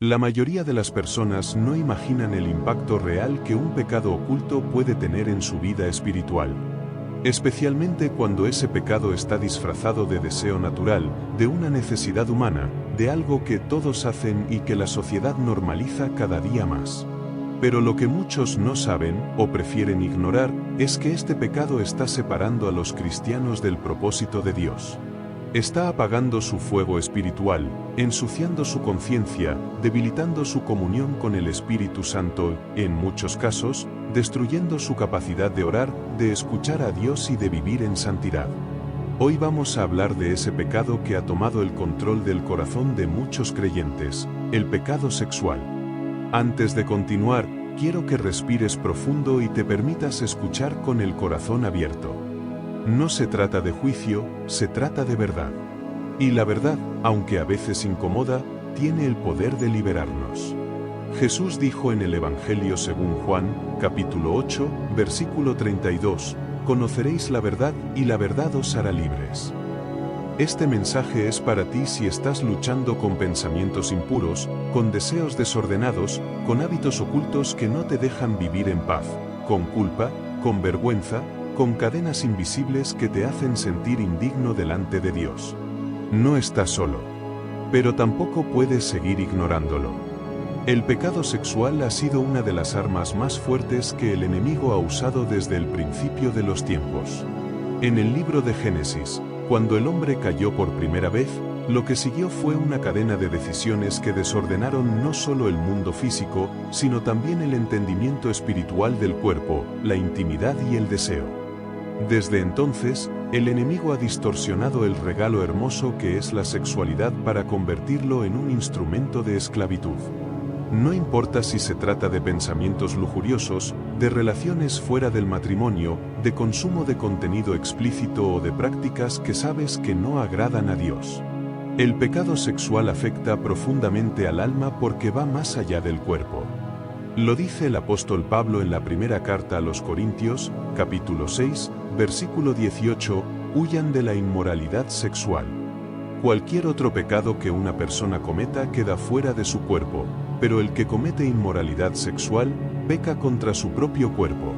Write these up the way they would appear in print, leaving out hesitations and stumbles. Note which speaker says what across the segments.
Speaker 1: La mayoría de las personas no imaginan el impacto real que un pecado oculto puede tener en su vida espiritual. Especialmente cuando ese pecado está disfrazado de deseo natural, de una necesidad humana, de algo que todos hacen y que la sociedad normaliza cada día más. Pero lo que muchos no saben, o prefieren ignorar, es que este pecado está separando a los cristianos del propósito de Dios. Está apagando su fuego espiritual, ensuciando su conciencia, debilitando su comunión con el Espíritu Santo, en muchos casos, destruyendo su capacidad de orar, de escuchar a Dios y de vivir en santidad. Hoy vamos a hablar de ese pecado que ha tomado el control del corazón de muchos creyentes, el pecado sexual. Antes de continuar, quiero que respires profundo y te permitas escuchar con el corazón abierto. No se trata de juicio, se trata de verdad. Y la verdad, aunque a veces incomoda, tiene el poder de liberarnos. Jesús dijo en el Evangelio según Juan, capítulo 8, versículo 32, «Conoceréis la verdad y la verdad os hará libres». Este mensaje es para ti si estás luchando con pensamientos impuros, con deseos desordenados, con hábitos ocultos que no te dejan vivir en paz, con culpa, con vergüenza, con cadenas invisibles que te hacen sentir indigno delante de Dios. No estás solo. Pero tampoco puedes seguir ignorándolo. El pecado sexual ha sido una de las armas más fuertes que el enemigo ha usado desde el principio de los tiempos. En el libro de Génesis, cuando el hombre cayó por primera vez, lo que siguió fue una cadena de decisiones que desordenaron no solo el mundo físico, sino también el entendimiento espiritual del cuerpo, la intimidad y el deseo. Desde entonces, el enemigo ha distorsionado el regalo hermoso que es la sexualidad para convertirlo en un instrumento de esclavitud. No importa si se trata de pensamientos lujuriosos, de relaciones fuera del matrimonio, de consumo de contenido explícito o de prácticas que sabes que no agradan a Dios. El pecado sexual afecta profundamente al alma porque va más allá del cuerpo. Lo dice el apóstol Pablo en la primera carta a los Corintios, capítulo 6, versículo 18, «Huyan de la inmoralidad sexual». Cualquier otro pecado que una persona cometa queda fuera de su cuerpo, pero el que comete inmoralidad sexual, peca contra su propio cuerpo.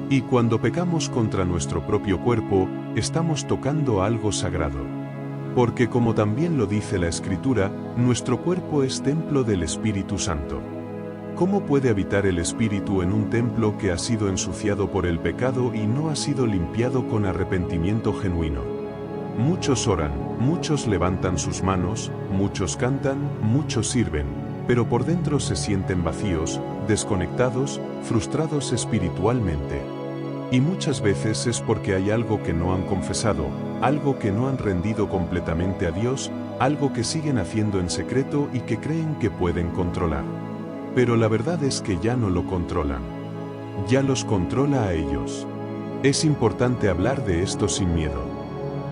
Speaker 1: Y cuando pecamos contra nuestro propio cuerpo, estamos tocando algo sagrado. Porque como también lo dice la Escritura, nuestro cuerpo es templo del Espíritu Santo. ¿Cómo puede habitar el Espíritu en un templo que ha sido ensuciado por el pecado y no ha sido limpiado con arrepentimiento genuino? Muchos oran, muchos levantan sus manos, muchos cantan, muchos sirven, pero por dentro se sienten vacíos, desconectados, frustrados espiritualmente. Y muchas veces es porque hay algo que no han confesado, algo que no han rendido completamente a Dios, algo que siguen haciendo en secreto y que creen que pueden controlar. Pero la verdad es que ya no lo controlan. Ya los controla a ellos. Es importante hablar de esto sin miedo.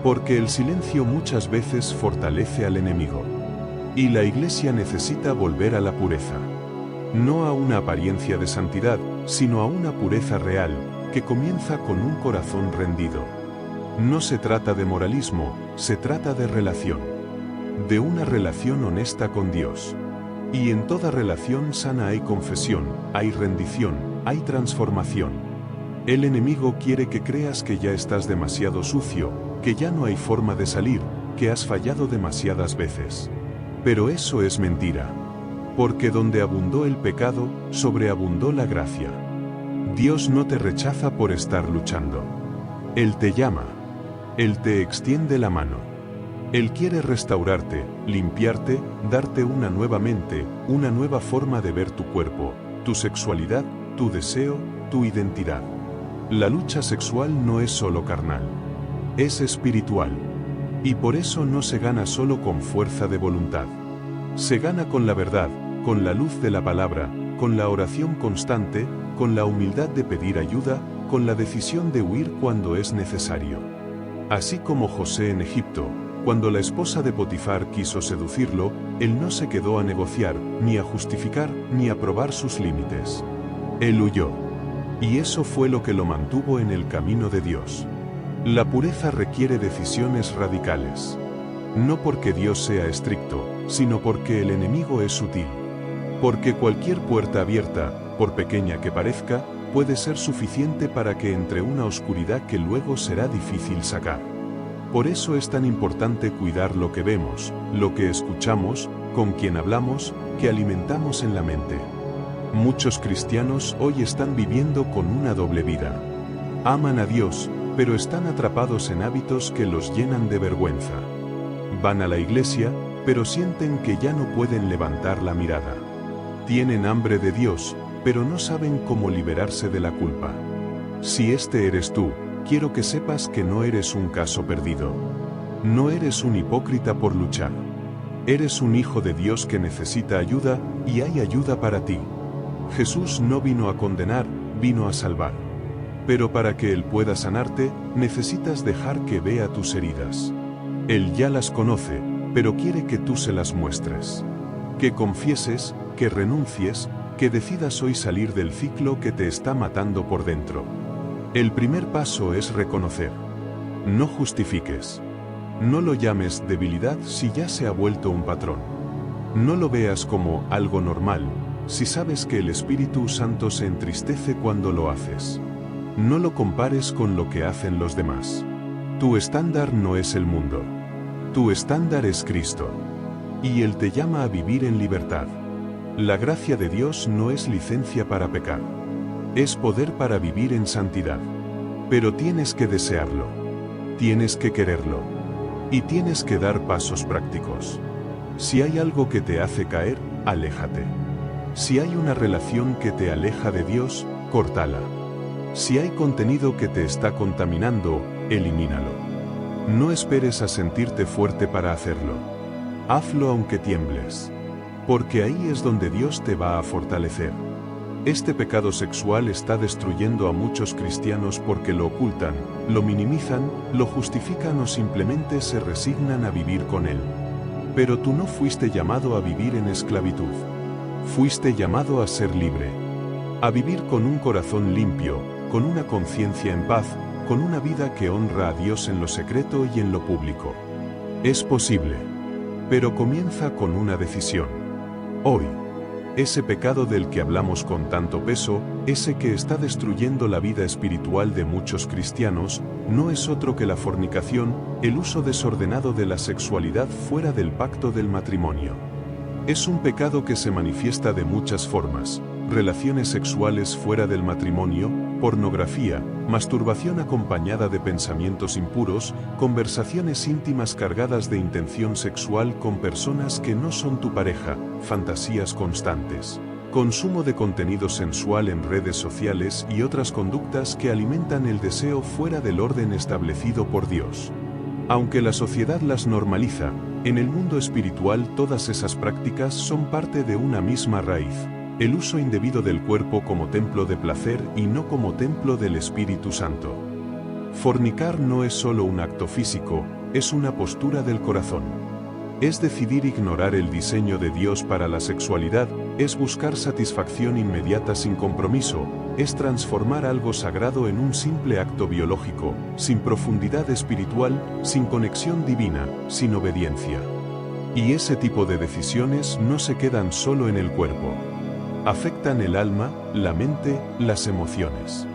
Speaker 1: Porque el silencio muchas veces fortalece al enemigo. Y la Iglesia necesita volver a la pureza. No a una apariencia de santidad, sino a una pureza real, que comienza con un corazón rendido. No se trata de moralismo, se trata de relación. De una relación honesta con Dios. Y en toda relación sana hay confesión, hay rendición, hay transformación. El enemigo quiere que creas que ya estás demasiado sucio, que ya no hay forma de salir, que has fallado demasiadas veces. Pero eso es mentira. Porque donde abundó el pecado, sobreabundó la gracia. Dios no te rechaza por estar luchando. Él te llama. Él te extiende la mano. Él quiere restaurarte, limpiarte, darte una nueva mente, una nueva forma de ver tu cuerpo, tu sexualidad, tu deseo, tu identidad. La lucha sexual no es solo carnal. Es espiritual. Y por eso no se gana solo con fuerza de voluntad. Se gana con la verdad, con la luz de la palabra, con la oración constante, con la humildad de pedir ayuda, con la decisión de huir cuando es necesario. Así como José en Egipto, cuando la esposa de Potifar quiso seducirlo, él no se quedó a negociar, ni a justificar, ni a probar sus límites. Él huyó. Y eso fue lo que lo mantuvo en el camino de Dios. La pureza requiere decisiones radicales. No porque Dios sea estricto, sino porque el enemigo es sutil. Porque cualquier puerta abierta, por pequeña que parezca, puede ser suficiente para que entre una oscuridad que luego será difícil sacar. Por eso es tan importante cuidar lo que vemos, lo que escuchamos, con quien hablamos, que alimentamos en la mente. Muchos cristianos hoy están viviendo con una doble vida. Aman a Dios, pero están atrapados en hábitos que los llenan de vergüenza. Van a la iglesia, pero sienten que ya no pueden levantar la mirada. Tienen hambre de Dios, pero no saben cómo liberarse de la culpa. Si este eres tú, quiero que sepas que no eres un caso perdido. No eres un hipócrita por luchar. Eres un hijo de Dios que necesita ayuda, y hay ayuda para ti. Jesús no vino a condenar, vino a salvar. Pero para que Él pueda sanarte, necesitas dejar que vea tus heridas. Él ya las conoce, pero quiere que tú se las muestres. Que confieses, que renuncies, que decidas hoy salir del ciclo que te está matando por dentro. El primer paso es reconocer. No justifiques. No lo llames debilidad si ya se ha vuelto un patrón. No lo veas como algo normal, si sabes que el Espíritu Santo se entristece cuando lo haces. No lo compares con lo que hacen los demás. Tu estándar no es el mundo. Tu estándar es Cristo. Y Él te llama a vivir en libertad. La gracia de Dios no es licencia para pecar. Es poder para vivir en santidad. Pero tienes que desearlo. Tienes que quererlo. Y tienes que dar pasos prácticos. Si hay algo que te hace caer, aléjate. Si hay una relación que te aleja de Dios, córtala. Si hay contenido que te está contaminando, elimínalo. No esperes a sentirte fuerte para hacerlo. Hazlo aunque tiembles. Porque ahí es donde Dios te va a fortalecer. Este pecado sexual está destruyendo a muchos cristianos porque lo ocultan, lo minimizan, lo justifican o simplemente se resignan a vivir con él. Pero tú no fuiste llamado a vivir en esclavitud. Fuiste llamado a ser libre. A vivir con un corazón limpio, con una conciencia en paz, con una vida que honra a Dios en lo secreto y en lo público. Es posible. Pero comienza con una decisión. Hoy, ese pecado del que hablamos con tanto peso, ese que está destruyendo la vida espiritual de muchos cristianos, no es otro que la fornicación, el uso desordenado de la sexualidad fuera del pacto del matrimonio. Es un pecado que se manifiesta de muchas formas: relaciones sexuales fuera del matrimonio, pornografía, masturbación acompañada de pensamientos impuros, conversaciones íntimas cargadas de intención sexual con personas que no son tu pareja, fantasías constantes, consumo de contenido sensual en redes sociales y otras conductas que alimentan el deseo fuera del orden establecido por Dios. Aunque la sociedad las normaliza, en el mundo espiritual todas esas prácticas son parte de una misma raíz: el uso indebido del cuerpo como templo de placer y no como templo del Espíritu Santo. Fornicar no es solo un acto físico, es una postura del corazón. Es decidir ignorar el diseño de Dios para la sexualidad, es buscar satisfacción inmediata sin compromiso, es transformar algo sagrado en un simple acto biológico, sin profundidad espiritual, sin conexión divina, sin obediencia. Y ese tipo de decisiones no se quedan solo en el cuerpo. Afectan el alma, la mente, las emociones.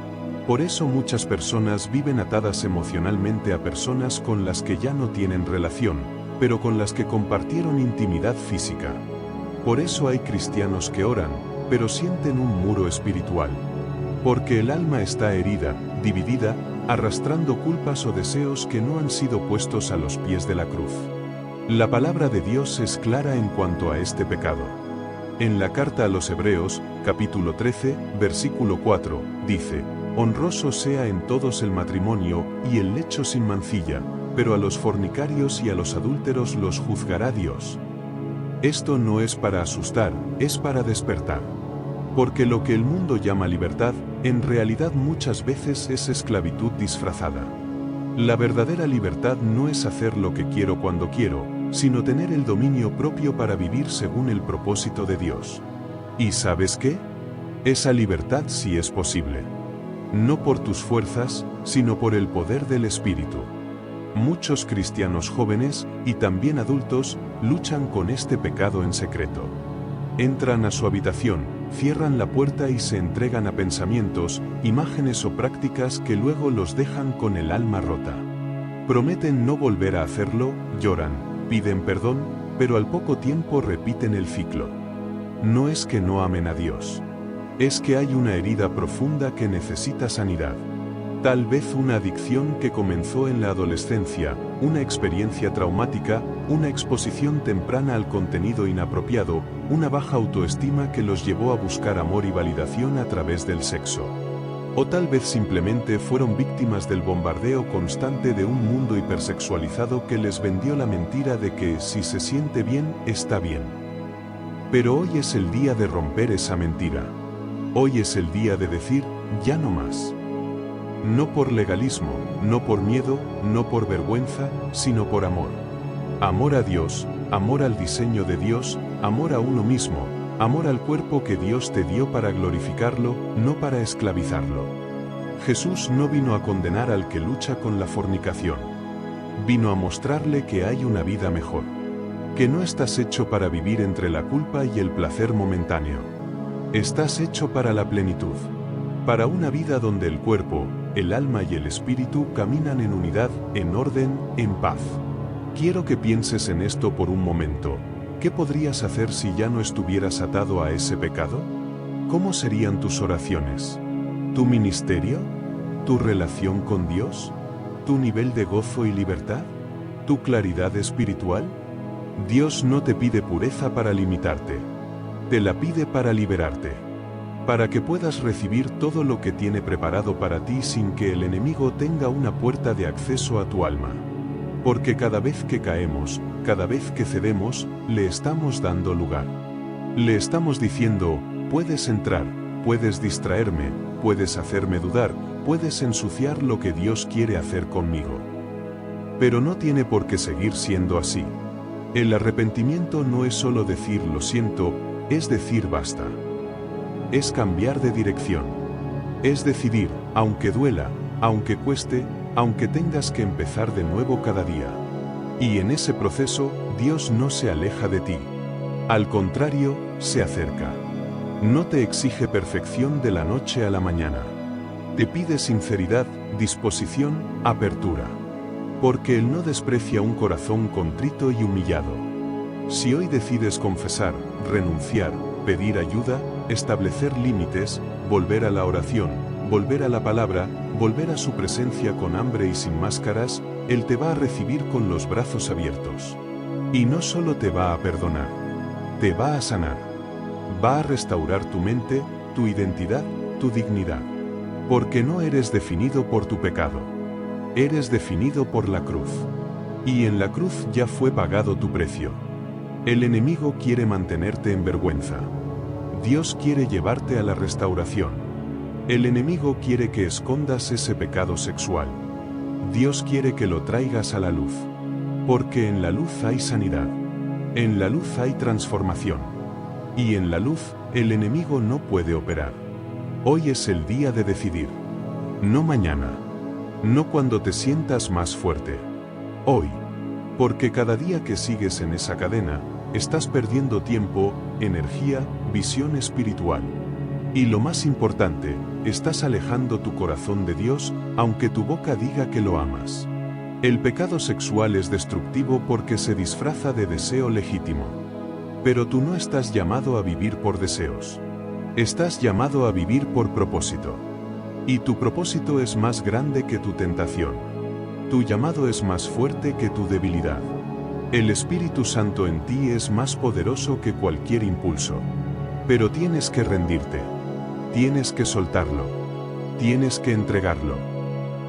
Speaker 1: Por eso muchas personas viven atadas emocionalmente a personas con las que ya no tienen relación, pero con las que compartieron intimidad física. Por eso hay cristianos que oran, pero sienten un muro espiritual. Porque el alma está herida, dividida, arrastrando culpas o deseos que no han sido puestos a los pies de la cruz. La palabra de Dios es clara en cuanto a este pecado. En la carta a los Hebreos, capítulo 13, versículo 4, dice: honroso sea en todos el matrimonio y el lecho sin mancilla, pero a los fornicarios y a los adúlteros los juzgará Dios. Esto no es para asustar, es para despertar. Porque lo que el mundo llama libertad, en realidad muchas veces es esclavitud disfrazada. La verdadera libertad no es hacer lo que quiero cuando quiero, sino tener el dominio propio para vivir según el propósito de Dios. ¿Y sabes qué? Esa libertad sí es posible. No por tus fuerzas, sino por el poder del Espíritu. Muchos cristianos jóvenes, y también adultos, luchan con este pecado en secreto. Entran a su habitación, cierran la puerta y se entregan a pensamientos, imágenes o prácticas que luego los dejan con el alma rota. Prometen no volver a hacerlo, lloran, piden perdón, pero al poco tiempo repiten el ciclo. No es que no amen a Dios. Es que hay una herida profunda que necesita sanidad. Tal vez una adicción que comenzó en la adolescencia, una experiencia traumática, una exposición temprana al contenido inapropiado, una baja autoestima que los llevó a buscar amor y validación a través del sexo. O tal vez simplemente fueron víctimas del bombardeo constante de un mundo hipersexualizado que les vendió la mentira de que si se siente bien, está bien. Pero hoy es el día de romper esa mentira. Hoy es el día de decir, ya no más. No por legalismo, no por miedo, no por vergüenza, sino por amor. Amor a Dios, amor al diseño de Dios, amor a uno mismo, amor al cuerpo que Dios te dio para glorificarlo, no para esclavizarlo. Jesús no vino a condenar al que lucha con la fornicación. Vino a mostrarle que hay una vida mejor. Que no estás hecho para vivir entre la culpa y el placer momentáneo. Estás hecho para la plenitud. Para una vida donde el cuerpo, el alma y el espíritu caminan en unidad, en orden, en paz. Quiero que pienses en esto por un momento. ¿Qué podrías hacer si ya no estuvieras atado a ese pecado? ¿Cómo serían tus oraciones? ¿Tu ministerio? ¿Tu relación con Dios? ¿Tu nivel de gozo y libertad? ¿Tu claridad espiritual? Dios no te pide pureza para limitarte. Te la pide para liberarte. Para que puedas recibir todo lo que tiene preparado para ti sin que el enemigo tenga una puerta de acceso a tu alma. Porque cada vez que caemos, cada vez que cedemos, le estamos dando lugar. Le estamos diciendo, puedes entrar, puedes distraerme, puedes hacerme dudar, puedes ensuciar lo que Dios quiere hacer conmigo. Pero no tiene por qué seguir siendo así. El arrepentimiento no es solo decir lo siento, es decir basta. Es cambiar de dirección. Es decidir, aunque duela, aunque cueste, aunque tengas que empezar de nuevo cada día. Y en ese proceso, Dios no se aleja de ti. Al contrario, se acerca. No te exige perfección de la noche a la mañana. Te pide sinceridad, disposición, apertura. Porque Él no desprecia un corazón contrito y humillado. Si hoy decides confesar, renunciar, pedir ayuda, establecer límites, volver a la oración, volver a la palabra, volver a su presencia con hambre y sin máscaras, Él te va a recibir con los brazos abiertos. Y no solo te va a perdonar, te va a sanar. Va a restaurar tu mente, tu identidad, tu dignidad. Porque no eres definido por tu pecado. Eres definido por la cruz. Y en la cruz ya fue pagado tu precio. El enemigo quiere mantenerte en vergüenza. Dios quiere llevarte a la restauración. El enemigo quiere que escondas ese pecado sexual. Dios quiere que lo traigas a la luz. Porque en la luz hay sanidad. En la luz hay transformación. Y en la luz, el enemigo no puede operar. Hoy es el día de decidir. No mañana. No cuando te sientas más fuerte. Hoy. Porque cada día que sigues en esa cadena, estás perdiendo tiempo, energía, visión espiritual. Y lo más importante, estás alejando tu corazón de Dios, aunque tu boca diga que lo amas. El pecado sexual es destructivo porque se disfraza de deseo legítimo. Pero tú no estás llamado a vivir por deseos. Estás llamado a vivir por propósito. Y tu propósito es más grande que tu tentación. Tu llamado es más fuerte que tu debilidad. El Espíritu Santo en ti es más poderoso que cualquier impulso. Pero tienes que rendirte. Tienes que soltarlo. Tienes que entregarlo.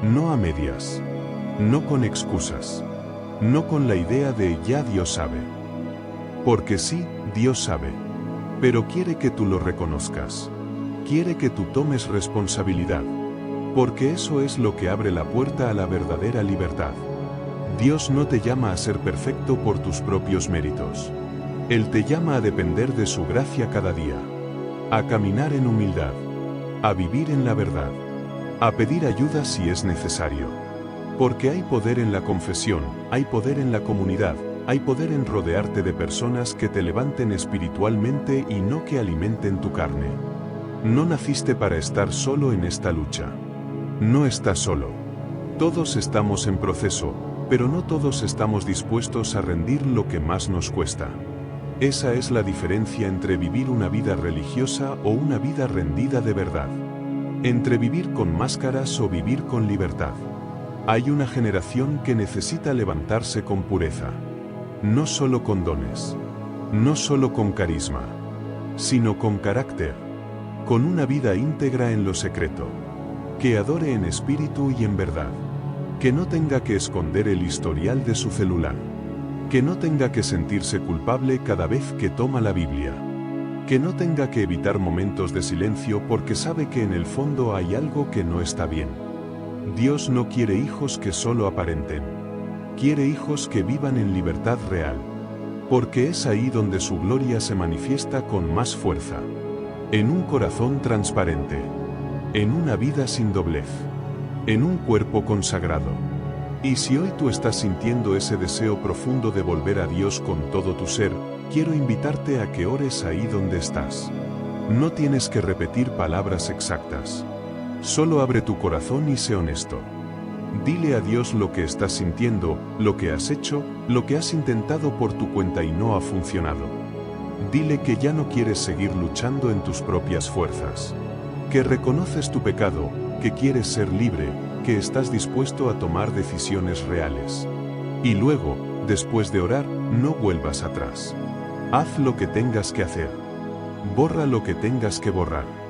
Speaker 1: No a medias. No con excusas. No con la idea de ya Dios sabe. Porque sí, Dios sabe. Pero quiere que tú lo reconozcas. Quiere que tú tomes responsabilidad. Porque eso es lo que abre la puerta a la verdadera libertad. Dios no te llama a ser perfecto por tus propios méritos. Él te llama a depender de su gracia cada día. A caminar en humildad. A vivir en la verdad. A pedir ayuda si es necesario. Porque hay poder en la confesión, hay poder en la comunidad, hay poder en rodearte de personas que te levanten espiritualmente y no que alimenten tu carne. No naciste para estar solo en esta lucha. No estás solo. Todos estamos en proceso, pero no todos estamos dispuestos a rendir lo que más nos cuesta. Esa es la diferencia entre vivir una vida religiosa o una vida rendida de verdad. Entre vivir con máscaras o vivir con libertad. Hay una generación que necesita levantarse con pureza. No solo con dones. No solo con carisma. Sino con carácter. Con una vida íntegra en lo secreto. Que adore en espíritu y en verdad. Que no tenga que esconder el historial de su celular. Que no tenga que sentirse culpable cada vez que toma la Biblia. Que no tenga que evitar momentos de silencio porque sabe que en el fondo hay algo que no está bien. Dios no quiere hijos que solo aparenten. Quiere hijos que vivan en libertad real. Porque es ahí donde su gloria se manifiesta con más fuerza. En un corazón transparente. En una vida sin doblez. En un cuerpo consagrado. Y si hoy tú estás sintiendo ese deseo profundo de volver a Dios con todo tu ser, quiero invitarte a que ores ahí donde estás. No tienes que repetir palabras exactas. Solo abre tu corazón y sé honesto. Dile a Dios lo que estás sintiendo, lo que has hecho, lo que has intentado por tu cuenta y no ha funcionado. Dile que ya no quieres seguir luchando en tus propias fuerzas. Que reconoces tu pecado, que quieres ser libre, que estás dispuesto a tomar decisiones reales. Y luego, después de orar, no vuelvas atrás. Haz lo que tengas que hacer. Borra lo que tengas que borrar.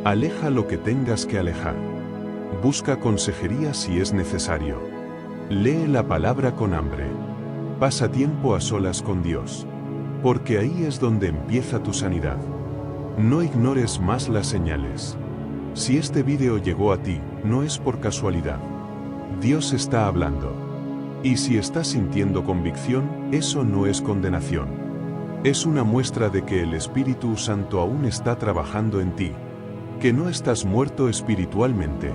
Speaker 1: Aleja lo que tengas que alejar. Busca consejería si es necesario. Lee la palabra con hambre. Pasa tiempo a solas con Dios. Porque ahí es donde empieza tu sanidad. No ignores más las señales. Si este vídeo llegó a ti, no es por casualidad. Dios está hablando. Y si estás sintiendo convicción, eso no es condenación. Es una muestra de que el Espíritu Santo aún está trabajando en ti. Que no estás muerto espiritualmente.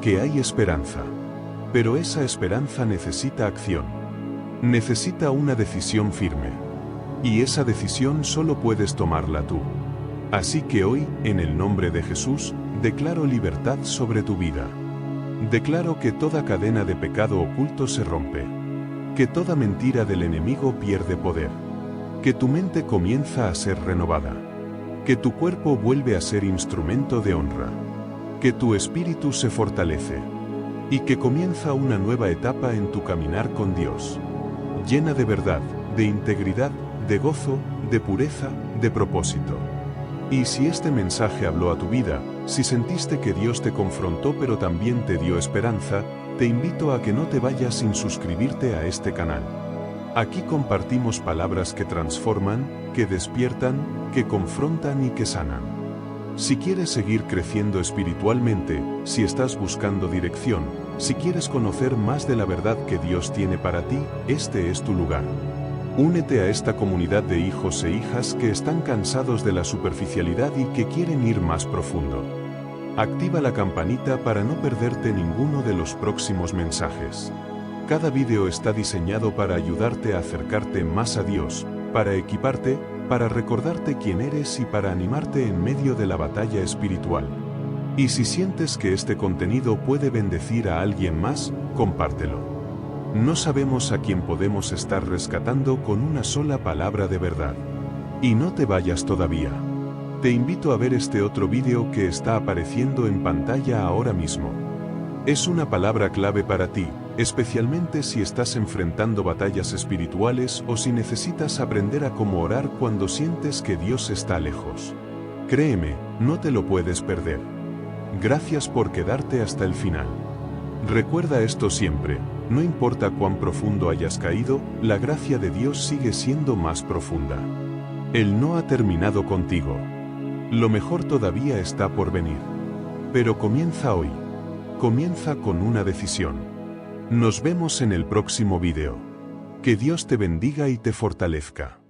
Speaker 1: Que hay esperanza. Pero esa esperanza necesita acción. Necesita una decisión firme. Y esa decisión solo puedes tomarla tú. Así que hoy, en el nombre de Jesús, declaro libertad sobre tu vida. Declaro que toda cadena de pecado oculto se rompe. Que toda mentira del enemigo pierde poder. Que tu mente comienza a ser renovada. Que tu cuerpo vuelve a ser instrumento de honra. Que tu espíritu se fortalece. Y que comienza una nueva etapa en tu caminar con Dios. Llena de verdad, de integridad, de gozo, de pureza, de propósito. Y si este mensaje habló a tu vida, si sentiste que Dios te confrontó pero también te dio esperanza, te invito a que no te vayas sin suscribirte a este canal. Aquí compartimos palabras que transforman, que despiertan, que confrontan y que sanan. Si quieres seguir creciendo espiritualmente, si estás buscando dirección, si quieres conocer más de la verdad que Dios tiene para ti, este es tu lugar. Únete a esta comunidad de hijos e hijas que están cansados de la superficialidad y que quieren ir más profundo. Activa la campanita para no perderte ninguno de los próximos mensajes. Cada vídeo está diseñado para ayudarte a acercarte más a Dios, para equiparte, para recordarte quién eres y para animarte en medio de la batalla espiritual. Y si sientes que este contenido puede bendecir a alguien más, compártelo. No sabemos a quién podemos estar rescatando con una sola palabra de verdad. Y no te vayas todavía. Te invito a ver este otro vídeo que está apareciendo en pantalla ahora mismo. Es una palabra clave para ti, especialmente si estás enfrentando batallas espirituales o si necesitas aprender a cómo orar cuando sientes que Dios está lejos. Créeme, no te lo puedes perder. Gracias por quedarte hasta el final. Recuerda esto siempre, no importa cuán profundo hayas caído, la gracia de Dios sigue siendo más profunda. Él no ha terminado contigo. Lo mejor todavía está por venir. Pero comienza hoy. Comienza con una decisión. Nos vemos en el próximo vídeo. Que Dios te bendiga y te fortalezca.